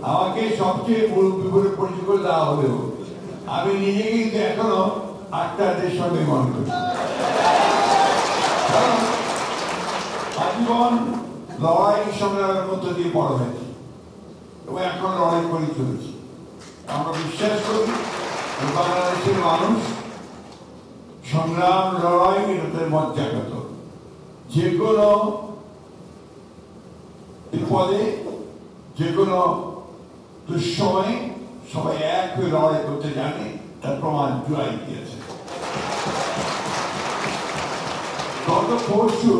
আমাকে সবচেয়ে মুরব্বী বলে পরিচয় করে দেওয়া হলেও আমি নিজেকে কিন্তু এখনো আক্তারদের সঙ্গে মনে করি। আজীবন লড়াই সংগ্রামের মধ্য দিয়ে বড় হয়েছে এবং এখন লড়াই করে চলেছি। আমরা বিশ্বাস করি বাংলাদেশের মানুষ সংগ্রাম লড়াই এটাতে মজ্জাগত। যে কোনো বিপদে যে কোনো দুঃসময়ে সবাই এক হয়ে লড়াই করতে জানে, তার প্রমাণ জুলাই দিয়েছে। গত পরশু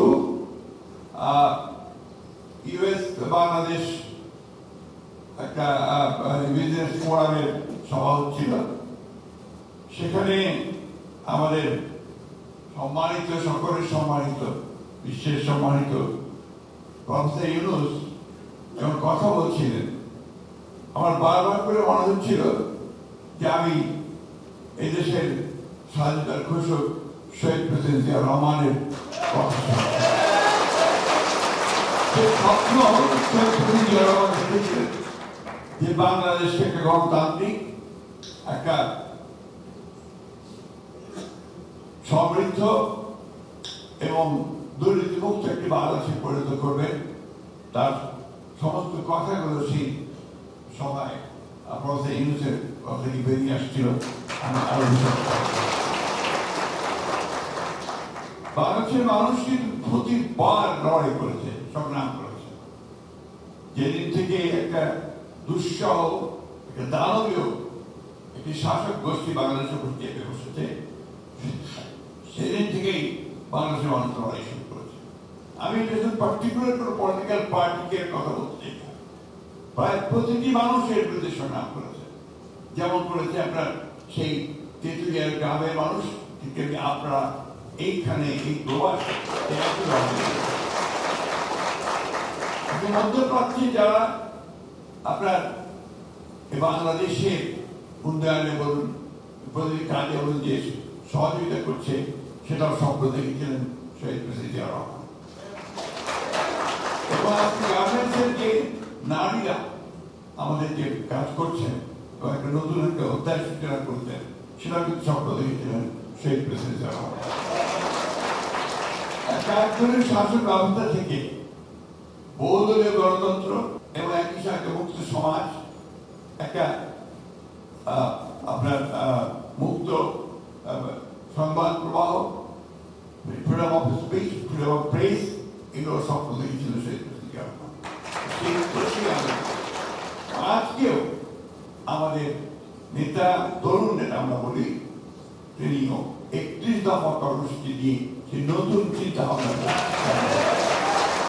ইউএস বাংলাদেশ একটা বিজনেস ফোরামের সভা হচ্ছিল। সেখানে আমাদের সম্মানিত, সকলের সম্মানিত, বিশ্বের সম্মানিত প্রফেসর ইউনূস যখন কথা বলছিলেন, আমার বারবার করে মনে হচ্ছিল যে আমি এই দেশের স্বাধীনতার ঘোষক শহীদ প্রেসিডেন্ট জিয়া রহমানের কথা যে বাংলাদেশকে একটা গণতান্ত্রিক, একটা সমৃদ্ধ এবং দুর্নীতিমুক্ত একটি বাংলাদেশে পরিণত করবেন। তার সমস্ত কথাগুলো সেই সময় প্রফেসর ইউনূসের কথা থেকে বেরিয়ে আসছিল। আমি আরো বাংলাদেশের মানুষ কিন্তু প্রতিবার লড়াই করেছে, সংগ্রাম করেছে। যেদিন থেকে একটা দুঃসহ, একটা দানবীয় একটি শাসক গোষ্ঠী বাংলাদেশের উপর চেপে বসেছে, সেদিন থেকেই বাংলাদেশের মানুষ লড়াই শুরু করেছে। আমি পার্টিকুলার কোনো পলিটিক্যাল পার্টিকে কথা বলতে চাই না, প্রায় প্রতিটি মানুষের বিরুদ্ধে সংগ্রাম করেছে। যেমন করেছে আপনার সেই তেঁতুলিয়ার গ্রামের মানুষ, ঠিক আপনারা এইখানে এই প্রবাস মধ্যপ্রাচ্যে যারা আপনার বাংলাদেশের উন্নয়নে বলুন, প্রতিটি কাজে বলুন, যে সহযোগিতা করছে, সেটাও স্বপ্ন দেখেছিলেন শহীদ প্রেসিডেন্ট জিয়া রহমান। এবং আজকে গার্মেন্টসের যে নারীরা আমাদের যে কাজ করছেন এবং একটা নতুন একটা অধ্যায় সূচনা করতেন, সেটা কিন্তু স্বপ্ন দেখেছিলেন শহীদ প্রেসিডেন্ট জিয়া রহমান। একটা একজনের শাসন ব্যবস্থা থেকে বহুদলীয় গণতন্ত্র এবং একই সাথে মুক্ত সমাজ, একটা আপনার মুক্ত সংবাদ প্রবাহ, freedom of speech, freedom of press, এগুলো স্বপ্ন দেখেছিল শহীদ প্রেসিডেন্ট জিয়া রহমান। আজকেও আমাদের নেতা, তরুণ নেতা আমরা বলি, তিনিও 31 দফা কর্মসূচি দিয়ে সেই নতুন চিন্তা ভাবনা